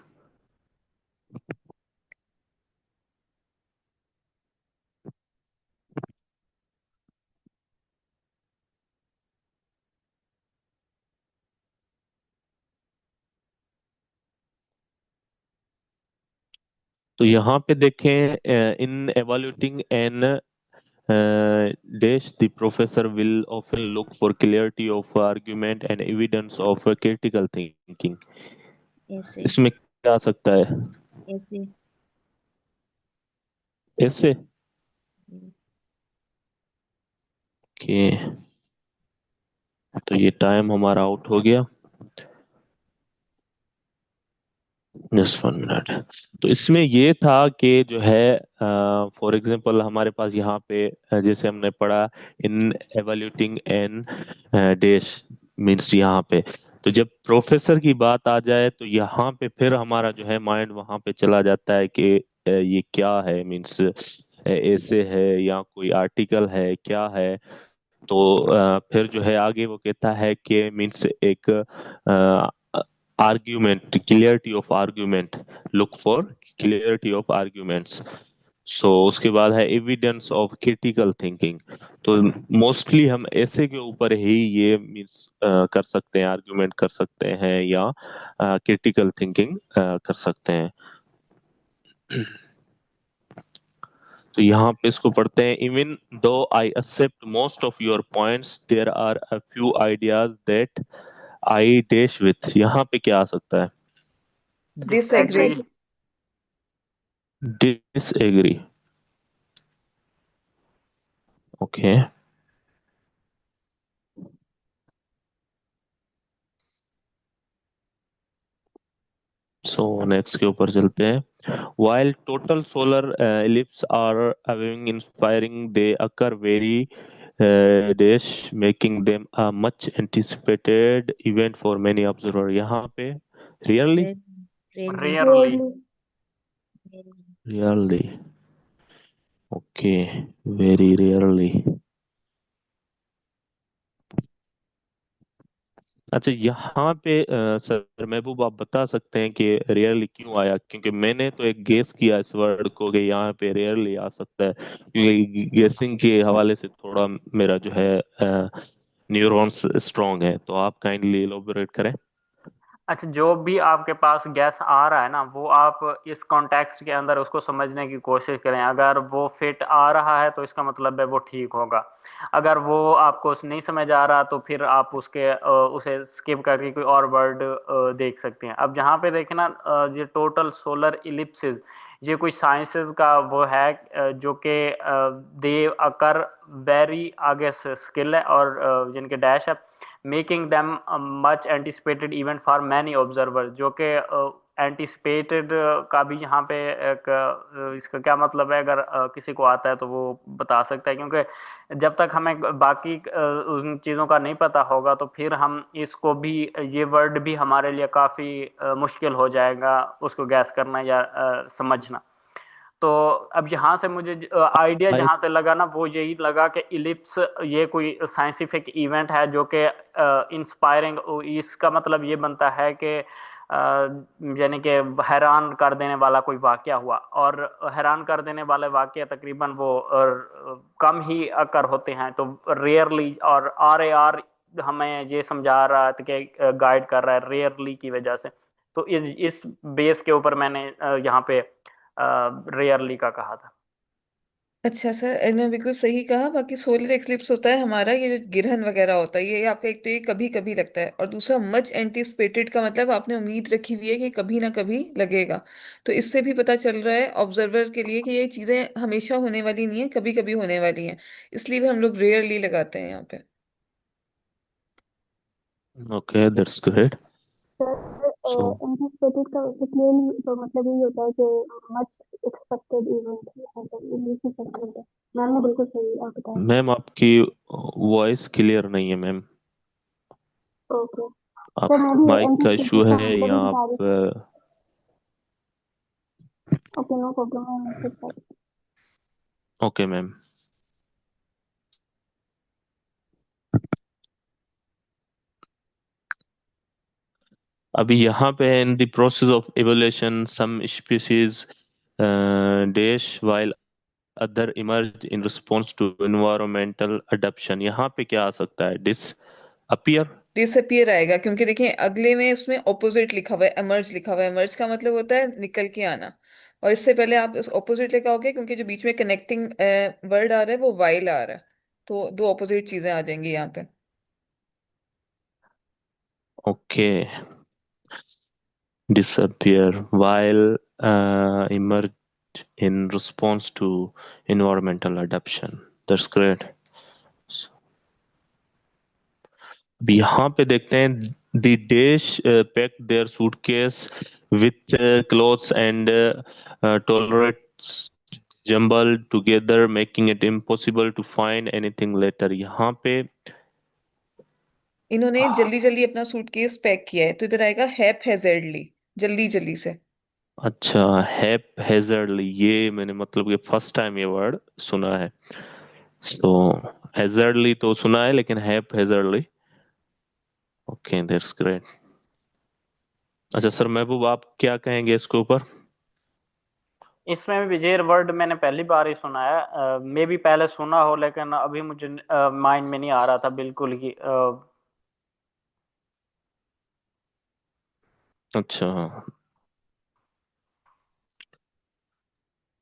तो यहाँ पे देखें, in evaluating an dash, the professor will often look for clarity of argument and evidence of critical thinking. ऐसे। इसमें क्या आ सकता है? ऐसे। ऐसे। कि तो ये टाइम हमारा आउट हो गया। Just 1 minute. तो इसमें ये था कि जो है फॉर एग्जांपल हमारे पास यहाँ पे जैसे हमने पढ़ा इन एवल्यूटिंग एन डैश मीन्स यहाँ पे, तो जब प्रोफेसर की बात आ जाए तो यहाँ पे फिर हमारा जो है माइंड वहां पे चला जाता है कि ये क्या है, मीन्स ऐसे है या कोई आर्टिकल है, क्या है। तो फिर जो है आगे वो कहता है कि मीन्स एक argument, clarity of argument, look for clarity of arguments. So उसके बाद है एविडेंस ऑफ क्रिटिकल थिंकिंग। तो मोस्टली हम ऐसे के ऊपर ही ये मीन्स कर सकते हैं, आर्ग्यूमेंट कर सकते हैं या क्रिटिकल थिंकिंग कर सकते हैं। तो यहाँ पे इसको पढ़ते हैं, even though I accept most of your points there are a few ideas that I dash with. यहाँ पे क्या आ सकता है? Disagree. Disagree. Disagree. Okay, so next के ऊपर चलते हैं। While total solar ellipses are having inspiring, they occur very dash, making them a much anticipated event for many observers। यहाँ पे really, really. Rarely. Rarely. really, okay, very rarely। अच्छा, यहाँ पे sir Mehboob आप बता सकते हैं कि रेयरली क्यों आया? क्योंकि मैंने तो एक गेस किया इस वर्ड को कि यहाँ पे रेयरली आ सकता है, क्योंकि गेसिंग के हवाले से थोड़ा मेरा जो है न्यूरॉन्स स्ट्रांग है। तो आप काइंडली इलोबरेट करें। अच्छा, जो भी आपके पास गैस आ रहा है ना, वो आप इस कॉन्टेक्स्ट के अंदर उसको समझने की कोशिश करें। अगर वो फिट आ रहा है तो इसका मतलब है वो ठीक होगा। अगर वो आपको नहीं समझ आ रहा तो फिर आप उसे स्किप करके कोई और वर्ड देख सकते हैं। अब जहाँ पे देखें ना, ये टोटल सोलर इलिप्सिस, ये कोई साइंसेस का वो है जो कि दे अकर वेरी आगे से स्किल है, और जिनके डैश है making them much anticipated event for many observer, जो कि एंटिसिपेटेड का भी यहाँ पे एक इसका क्या मतलब है, अगर किसी को आता है तो वो बता सकता है। क्योंकि जब तक हमें बाकी उन चीज़ों का नहीं पता होगा तो फिर हम इसको भी, ये वर्ड भी हमारे लिए काफ़ी मुश्किल हो जाएगा उसको गैस करना या समझना। तो अब यहाँ से मुझे आइडिया भाई, जहाँ से लगा ना, वो यही लगा कि इलिप्स ये कोई साइंटिफिक इवेंट है जो कि इंस्पायरिंग, इसका मतलब ये बनता है कि यानी कि हैरान कर देने वाला कोई वाकया हुआ, और हैरान कर देने वाले वाकया तकरीबन वो कम ही अकर होते हैं। तो रेयरली, और आर ए आर हमें ये समझा रहा है कि गाइड कर रहा है रेयरली की वजह से। तो इस बेस के ऊपर मैंने यहाँ पे रेयरली का कहा था। अच्छा सर, इन्होंने बिल्कुल सही कहा। बाकी सोलर एक्लिप्स होता है हमारा, ये जो गिरहन वगैरह होता है, ये आपका एक तो ये कभी कभी लगता है, और दूसरा मच एंटिसिपेटेड का मतलब आपने उम्मीद रखी हुई है कि कभी ना कभी लगेगा। तो इससे भी पता चल रहा है ऑब्जर्वर के लिए कि ये चीजें हमेशा होने वाली नहीं है, कभी कभी होने वाली हैं। इसलिए भी हम लोग रेयरली लगाते हैं यहाँ पे। Okay, that's great. Sir, so anticipated का क्लियरली तो मतलब यही होता है कि मच एक्सपेक्टेड इवेंट, मतलब इंग्लिश में सेंटेंस है। मैम ने बिल्कुल सही आप बताया। मैम, आपकी वॉइस क्लियर नहीं है मैम। ओके सर, मैं आपको भी माइक का इशू एंटिसिपेटेड का है या मतलब ही बता रही। आप ओके, नो प्रॉब्लम, मैं मैसेज कर। Okay ma'am. अभी यहाँ पे है, in the process of evolution some species dash while other emerge in response to environmental adaption. यहाँ पे क्या आ सकता है? Dish appear. डिसअपियर आएगा, क्योंकि देखिए अगले में उसमें ऑपोजिट लिखा हुआ है, एमर्ज लिखा हुआ है। एमर्ज का मतलब होता है निकल के आना, और इससे पहले आप उस ऑपोजिट लिखा होगा, क्योंकि जो बीच में कनेक्टिंग वर्ड आ रहा है वो वाइल आ रहा है। तो दो ऑपोजिट चीजें आ जाएंगी यहाँ पे। Okay, disappear while emerge in response to environmental adaptation। That's great। अब यहाँ पे देखते हैं, the Dash packed their suitcase with clothes and tolerance jumbled together making it impossible to find anything later। यहाँ पे इन्होंने जल्दी जल्दी अपना सूटकेस पैक किया है, तो इधर आएगा हैप हैजेर्डली, जल्दी जल्दी से। अच्छा, हैप हेजर्डली, ये मैंने मतलब कि फर्स्ट टाइम ये वर्ड सुना है। तो हेजर्डली तो सुना है, लेकिन haphazardly. Okay, that's great. अच्छा सर महबूब, आप क्या कहेंगे इसके ऊपर? इसमें भी विजेर वर्ड मैंने पहली बार ही सुना है, मे भी पहले सुना हो लेकिन अभी मुझे माइंड में नहीं आ रहा था बिल्कुल ही। अच्छा,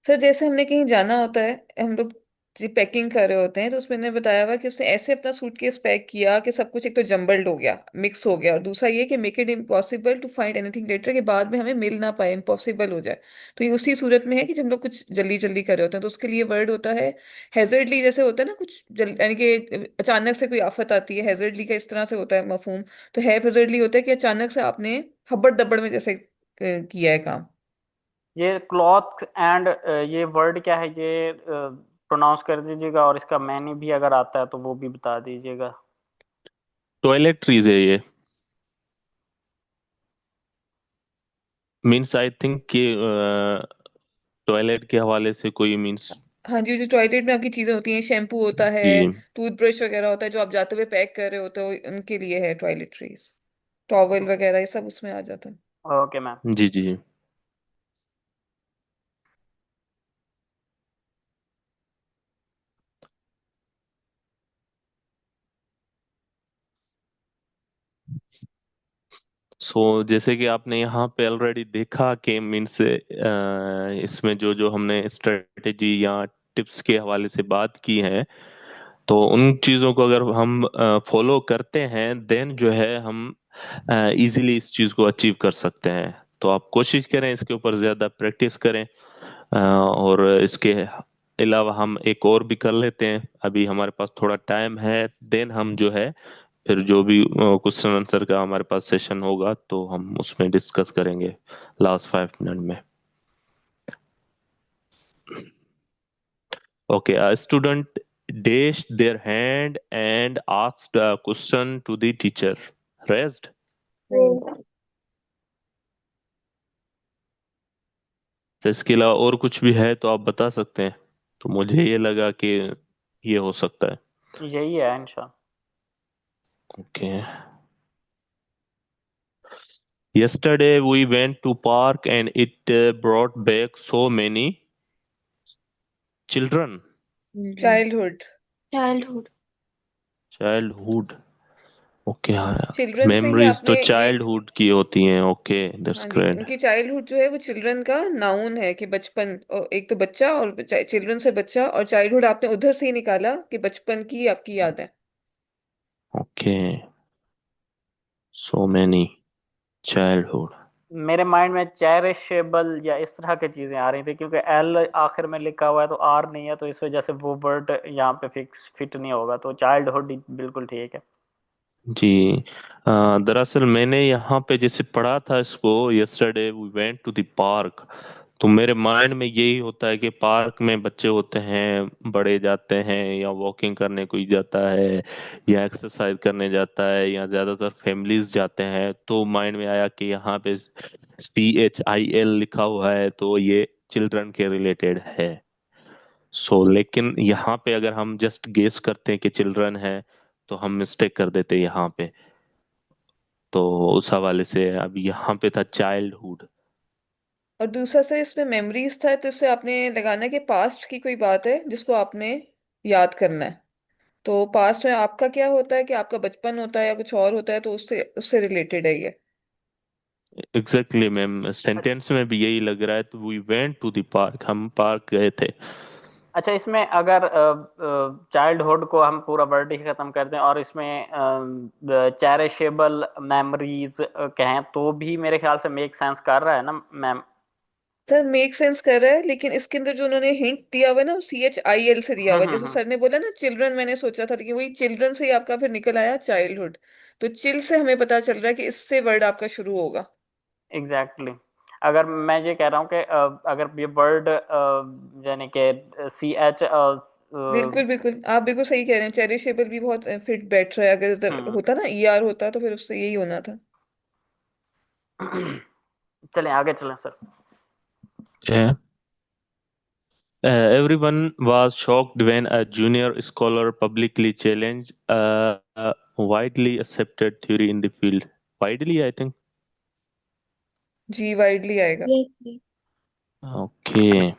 सर जैसे हमने कहीं जाना होता है, हम लोग जी पैकिंग कर रहे होते हैं, तो उसमें ने बताया हुआ कि उसने ऐसे अपना सूटकेस पैक किया कि सब कुछ एक तो जम्बल्ड हो गया, मिक्स हो गया, और दूसरा ये कि make it impossible to find anything later, के बाद में हमें मिल ना पाए, इम्पॉसिबल हो जाए। तो ये उसी सूरत में है कि जब हम लोग कुछ जल्दी जल्दी कर रहे होते हैं, तो उसके लिए वर्ड होता है हैजर्डली। जैसे होता है ना कुछ यानी कि अचानक से कोई आफत आती है, हैजर्डली का इस तरह से होता है मफहूम। तो हैजर्डली होता है कि अचानक से आपने हब्बड़ दब्बड़ में जैसे किया है काम। ये क्लॉथ एंड ये वर्ड क्या है, ये प्रोनाउंस कर दीजिएगा, और इसका मैंने भी अगर आता है तो वो भी बता दीजिएगा। टॉयलेटरीज है ये। मीन्स आई थिंक कि टॉयलेट के हवाले से कोई मीन्स। हाँ जी, जो टॉयलेट में आपकी चीजें होती हैं, शैम्पू होता है, जी टूथब्रश वगैरह होता है, जो आप जाते हुए पैक कर रहे होते हो, उनके लिए है टॉयलेटरीज। टॉवल वगैरह ये सब उसमें आ जाता है। Okay ma'am. जी जी। जैसे कि आपने यहाँ पे ऑलरेडी देखा कि मीन्स इसमें जो जो हमने स्ट्रेटेजी या टिप्स के हवाले से बात की है, तो उन चीज़ों को अगर हम फॉलो करते हैं देन जो है हम इजीली इस चीज़ को अचीव कर सकते हैं। तो आप कोशिश करें, इसके ऊपर ज़्यादा प्रैक्टिस करें। और इसके अलावा हम एक और भी कर लेते हैं, अभी हमारे पास थोड़ा टाइम है, देन हम जो है फिर जो भी क्वेश्चन आंसर का हमारे पास सेशन होगा तो हम उसमें डिस्कस करेंगे लास्ट 5 मिनट में। Okay, a student dashed their hand and asked a question to the teacher. Raised? नहीं। तो इसके अलावा और कुछ भी है तो आप बता सकते हैं। तो मुझे ये लगा कि ये हो सकता है। यही है इंशाल्लाह। Okay. Yesterday we went to park and it brought back so many children. Childhood. Childhood. Childhood. Okay, हाँ। चिल्ड्रन से ही मेमोरीज तो आपने ये, चाइल्डहुड की होती हैं। ओके, दैट्स हाँ जी, ग्रेट। उनकी चाइल्डहुड जो है वो चिल्ड्रन का नाउन है कि बचपन, और एक तो बच्चा, और चिल्ड्रन से बच्चा, और चाइल्डहुड आपने उधर से ही निकाला कि बचपन की आपकी याद है। Okay, so many childhood. मेरे माइंड में चेरिशेबल या इस तरह की चीजें आ रही थी, क्योंकि एल आखिर में लिखा हुआ है तो आर नहीं है, तो इस वजह से वो वर्ड यहाँ पे फिक्स फिट नहीं होगा, तो चाइल्डहुड बिल्कुल ठीक है। जी। दरअसल मैंने यहाँ पे जैसे पढ़ा था इसको, yesterday we went to the park, तो मेरे माइंड में यही होता है कि पार्क में बच्चे होते हैं, बड़े जाते हैं, या वॉकिंग करने कोई जाता है, या एक्सरसाइज करने जाता है, या ज्यादातर फैमिलीज जाते हैं। तो माइंड में आया कि यहाँ पे CHIL लिखा हुआ है तो ये चिल्ड्रन के रिलेटेड है। लेकिन यहाँ पे अगर हम जस्ट गेस करते हैं कि चिल्ड्रन है तो हम मिस्टेक कर देते हैं यहाँ पे। तो उस हवाले से अब यहाँ पे था चाइल्डहुड। और दूसरा सर इसमें मेमोरीज था, तो इससे आपने लगाना है कि पास्ट की कोई बात है जिसको आपने याद करना है। तो पास्ट में आपका क्या होता है कि आपका बचपन होता है या कुछ और होता है, तो उससे उससे रिलेटेड है ये। एग्जैक्टली मैम, सेंटेंस में भी यही लग रहा है। तो we went to the park, हम पार्क गए थे। अच्छा, इसमें अगर चाइल्डहुड को हम पूरा वर्ड ही खत्म कर दें और इसमें चेरिशेबल मेमोरीज कहें, तो भी मेरे ख्याल से मेक सेंस कर रहा है ना मैम। सर मेक सेंस कर रहा है, लेकिन इसके अंदर जो उन्होंने हिंट दिया हुआ है ना, वो CHIL से दिया हुआ है। जैसे हम्म। सर ने बोला ना चिल्ड्रन, मैंने सोचा था, लेकिन वही चिल्ड्रन से ही आपका फिर निकल आया चाइल्डहुड। तो चिल से हमें पता चल रहा है कि इससे वर्ड आपका शुरू होगा। एग्जैक्टली अगर मैं ये कह रहा हूँ कि अगर ये वर्ड यानी कि CH बिल्कुल बिल्कुल, आप बिल्कुल सही कह रहे हैं, चेरिशेबल भी बहुत फिट बैठ रहा है। अगर इधर हम्म। होता ना ER होता तो फिर उससे यही होना था। चलें आगे चलें sir. Everyone was shocked when a junior scholar publicly challenged a widely accepted theory in the field. Widely, I think. जी वाइडली आएगा। ये Okay.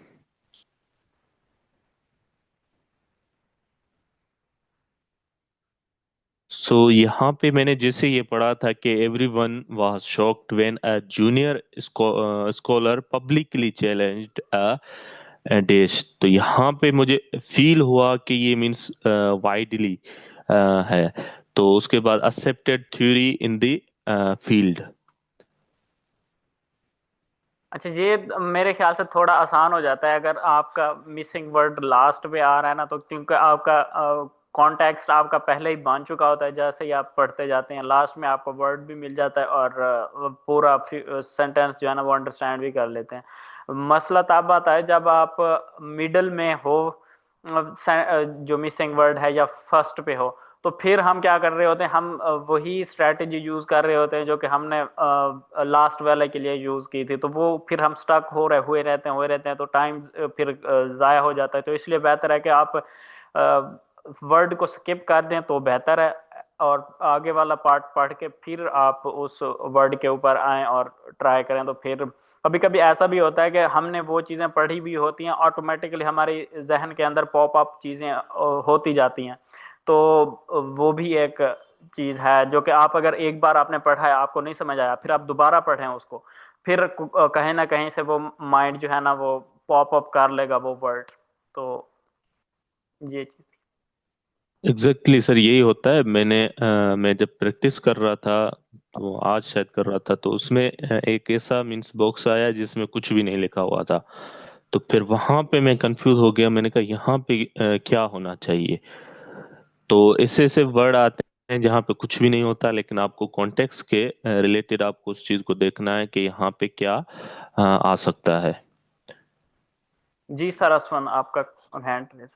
यहाँ पे मैंने जैसे ये पढ़ा था कि everyone was shocked when a junior scholar publicly challenged a dash. तो यहाँ पे मुझे फील हुआ कि ये मीन्स वाइडली है। तो उसके बाद accepted theory in the field. अच्छा, ये मेरे ख्याल से थोड़ा आसान हो जाता है अगर आपका मिसिंग वर्ड लास्ट पे आ रहा है ना, तो क्योंकि आपका कॉन्टेक्स्ट आपका पहले ही बन चुका होता है, जैसे ही आप पढ़ते जाते हैं लास्ट में आपको वर्ड भी मिल जाता है और पूरा सेंटेंस जो है ना वो अंडरस्टैंड भी कर लेते हैं। मसला तब आता है जब आप मिडल में हो, जो मिसिंग वर्ड है, या फर्स्ट पे हो, तो फिर हम क्या कर रहे होते हैं, हम वही स्ट्रेटजी यूज कर रहे होते हैं जो कि हमने लास्ट वाले के लिए यूज की थी, तो वो फिर हम स्टक हुए रहते हैं, तो टाइम फिर ज़ाया हो जाता है। तो इसलिए बेहतर है कि आप वर्ड को स्किप कर दें तो बेहतर है, और आगे वाला पार्ट पढ़ के फिर आप उस वर्ड के ऊपर आएँ और ट्राई करें। तो फिर कभी कभी ऐसा भी होता है कि हमने वो चीज़ें पढ़ी भी होती हैं, ऑटोमेटिकली हमारी जहन के अंदर पॉप अप चीज़ें होती जाती हैं। तो वो भी एक चीज़ है जो कि आप अगर एक बार आपने पढ़ा है, आपको नहीं समझ आया, फिर आप दोबारा पढ़ें उसको, फिर कहीं ना कहीं से वो माइंड जो है ना वो पॉप अप कर लेगा वो वर्ड। तो ये चीज़। एग्जैक्टली सर, यही होता है। मैं जब प्रैक्टिस कर रहा था, तो आज शायद कर रहा था, तो उसमें एक ऐसा मीन्स बॉक्स आया जिसमें कुछ भी नहीं लिखा हुआ था। तो फिर वहां पे मैं कंफ्यूज हो गया। मैंने कहा यहाँ पे क्या होना चाहिए। तो ऐसे ऐसे वर्ड आते हैं जहाँ पे कुछ भी नहीं होता, लेकिन आपको कॉन्टेक्स्ट के रिलेटेड आपको उस चीज को देखना है कि यहाँ पे क्या आ सकता है। जी सर, असवन आपका हैंड रेज।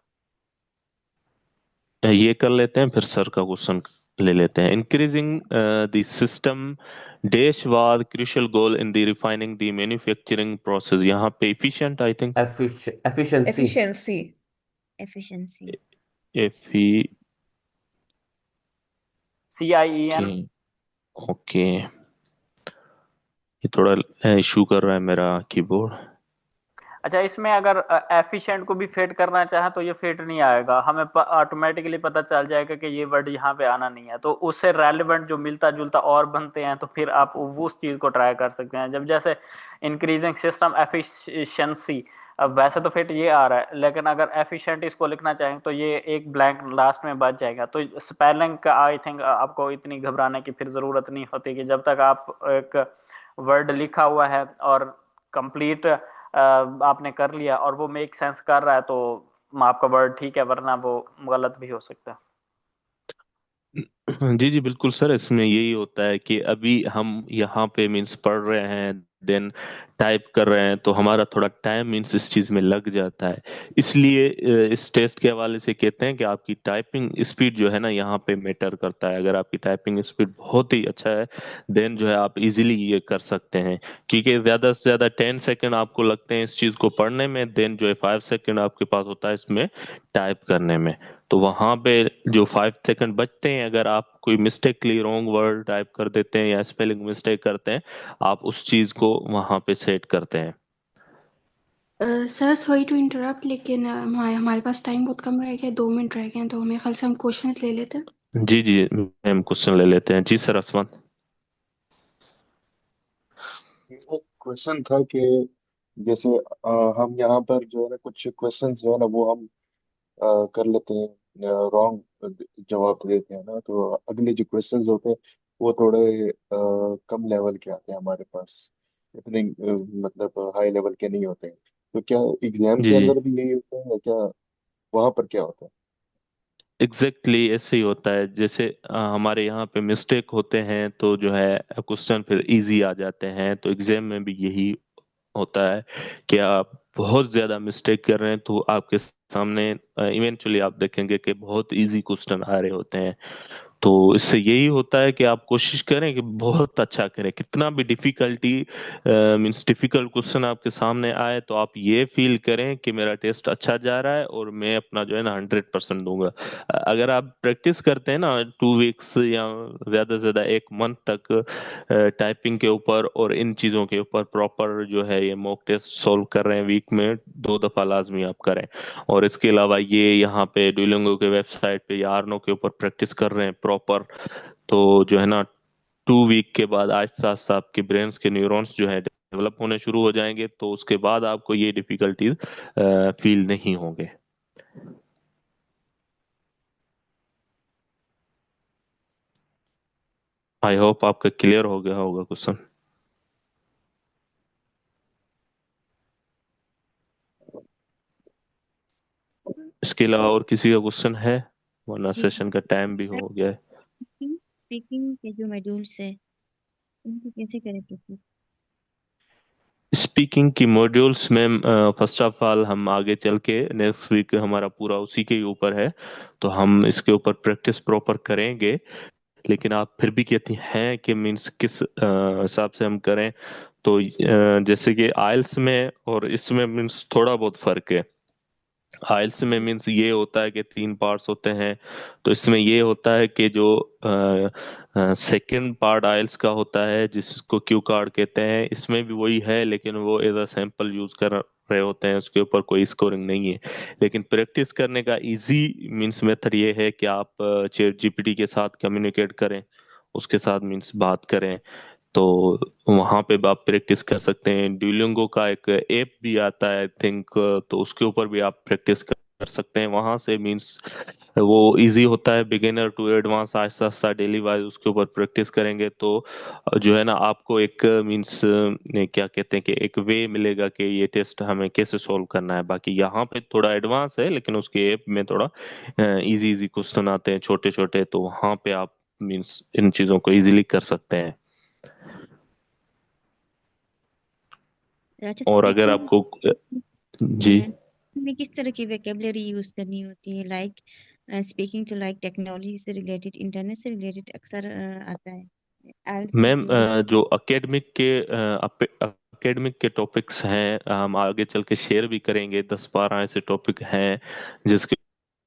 ये कर लेते हैं, फिर सर का क्वेश्चन ले लेते हैं। Increasing the system dash was crucial goal in the refining the manufacturing process. यहाँ पे efficient I think. Efficiency. Efficiency. efficiency. एफी के। CIEN। ओके, ये थोड़ा इशू कर रहा है मेरा कीबोर्ड। अच्छा, इसमें अगर एफिशिएंट को भी फिट करना चाहे तो ये फिट नहीं आएगा, हमें ऑटोमेटिकली पता चल जाएगा कि ये वर्ड यहाँ पे आना नहीं है, तो उससे रेलिवेंट जो मिलता जुलता और बनते हैं तो फिर आप उस चीज़ को ट्राई कर सकते हैं। जब जैसे इंक्रीजिंग सिस्टम एफिशिएंसी, अब वैसे तो फिट ये आ रहा है, लेकिन अगर एफिशिएंट इसको लिखना चाहें तो ये एक ब्लैंक लास्ट में बच जाएगा। तो स्पेलिंग का आई थिंक आपको इतनी घबराने की फिर ज़रूरत नहीं होती, कि जब तक आप एक वर्ड लिखा हुआ है और कंप्लीट आपने कर लिया और वो मेक सेंस कर रहा है, तो आपका वर्ड ठीक है, वरना वो गलत भी हो सकता है। जी जी बिल्कुल सर, इसमें यही होता है कि अभी हम यहाँ पे मीन्स पढ़ रहे हैं, देन टाइप कर रहे हैं, तो हमारा थोड़ा टाइम मीन्स इस चीज में लग जाता है। इसलिए इस टेस्ट के हवाले से कहते हैं कि आपकी टाइपिंग स्पीड जो है ना यहाँ पे मैटर करता है। अगर आपकी टाइपिंग स्पीड बहुत ही अच्छा है, देन जो है आप इजीली ये कर सकते हैं। क्योंकि ज्यादा से ज्यादा 10 सेकंड आपको लगते हैं इस चीज को पढ़ने में, देन जो है 5 सेकंड आपके पास होता है इसमें टाइप करने में। तो वहां पे जो 5 सेकंड बचते हैं, अगर आप कोई मिस्टेकली रॉन्ग वर्ड टाइप कर देते हैं या स्पेलिंग मिस्टेक करते हैं, आप उस चीज को वहां पे सेट करते हैं। सर सॉरी टू इंटरप्ट, लेकिन हमारे पास टाइम बहुत कम रह गया, 2 मिनट रह गए हैं, तो मेरे ख्याल से हम क्वेश्चंस ले लेते हैं। जी जी, हम क्वेश्चन ले लेते हैं। जी सर, असमान। एक क्वेश्चन था कि जैसे हम यहाँ पर जो है ना कुछ क्वेश्चन जो है ना वो हम कर लेते हैं, रॉन्ग जवाब देते हैं ना, तो अगले जो क्वेश्चंस होते हैं वो थोड़े कम लेवल के आते हैं हमारे पास, इतने मतलब हाई लेवल के नहीं होते हैं। तो क्या एग्जाम जी के जी, अंदर भी यही होता है या क्या वहां पर क्या होता है? एग्जैक्टली ऐसे ही होता है। जैसे हमारे यहाँ पे मिस्टेक होते हैं तो जो है क्वेश्चन फिर इजी आ जाते हैं। तो एग्जाम में भी यही होता है कि आप बहुत ज्यादा मिस्टेक कर रहे हैं तो आपके सामने इवेंचुअली आप देखेंगे कि बहुत इजी क्वेश्चन आ रहे होते हैं। तो इससे यही होता है कि आप कोशिश करें कि बहुत अच्छा करें। कितना भी डिफिकल्टी मीन्स डिफिकल्ट क्वेश्चन आपके सामने आए, तो आप ये फील करें कि मेरा टेस्ट अच्छा जा रहा है और मैं अपना जो है ना 100% दूंगा। अगर आप प्रैक्टिस करते हैं ना 2 वीक्स या ज्यादा से ज्यादा 1 मंथ तक टाइपिंग के ऊपर और इन चीजों के ऊपर प्रॉपर जो है ये मॉक टेस्ट सॉल्व कर रहे हैं, वीक में 2 दफा लाजमी आप करें। और इसके अलावा ये यहाँ पे डुओलिंगो के वेबसाइट पे या आर्नो के ऊपर प्रैक्टिस कर रहे हैं प्रॉपर, तो जो है ना 2 वीक के बाद आहिस्ता आहिस्ता आपके ब्रेन्स के न्यूरॉन्स जो है डेवलप होने शुरू हो जाएंगे तो उसके बाद आपको ये डिफिकल्टीज फील नहीं होंगे। आई होप आपका क्लियर हो गया होगा क्वेश्चन। इसके अलावा और किसी का क्वेश्चन है, वरना जी सेशन का टाइम भी सर, हो गया है। स्पीकिंग के जो मॉड्यूल्स है उनको कैसे करें प्रैक्टिस? स्पीकिंग की मॉड्यूल्स में फर्स्ट ऑफ ऑल हम आगे चल के नेक्स्ट वीक हमारा पूरा उसी के ऊपर है, तो हम इसके ऊपर प्रैक्टिस प्रॉपर करेंगे। लेकिन आप फिर भी कहती हैं कि मीन्स किस हिसाब से हम करें, तो जैसे कि आइल्स में और इसमें मीन्स थोड़ा बहुत फर्क है। आइल्स में मीन्स ये होता है कि 3 पार्ट्स होते हैं, तो इसमें ये होता है कि जो सेकंड पार्ट आइल्स का होता है जिसको क्यू कार्ड कहते हैं, इसमें भी वही है, लेकिन वो एज अ सैंपल यूज कर रहे होते हैं, उसके ऊपर कोई स्कोरिंग नहीं है। लेकिन प्रैक्टिस करने का इजी मीन्स मेथड ये है कि आप चैट जीपीटी के साथ कम्युनिकेट करें, उसके साथ मीन्स बात करें, तो वहां पे आप प्रैक्टिस कर सकते हैं। ड्यूलिंगो का एक ऐप भी आता है आई थिंक, तो उसके ऊपर भी आप प्रैक्टिस कर सकते हैं वहां से। मींस वो इजी होता है, beginner to advance, Aahista Aahista daily wise उसके ऊपर प्रैक्टिस करेंगे तो जो है ना आपको एक मींस क्या कहते हैं कि एक वे मिलेगा कि ये टेस्ट हमें कैसे सॉल्व करना है। बाकी यहाँ पे थोड़ा एडवांस है, लेकिन उसके ऐप में थोड़ा इजी इजी क्वेश्चन आते हैं छोटे छोटे, तो वहां पे आप मींस इन चीजों को इजीली कर सकते हैं। अच्छा, और अगर स्पीकिंग आपको जी, में किस तरह की वेकेबलरी यूज करनी होती है? Like speaking to like technology से रिलेटेड, इंटरनेट से रिलेटेड अक्सर आता है आइल्स में मैम जो। जो एकेडमिक के टॉपिक्स हैं हम आगे चल के शेयर भी करेंगे। 10-12 ऐसे टॉपिक हैं जिसके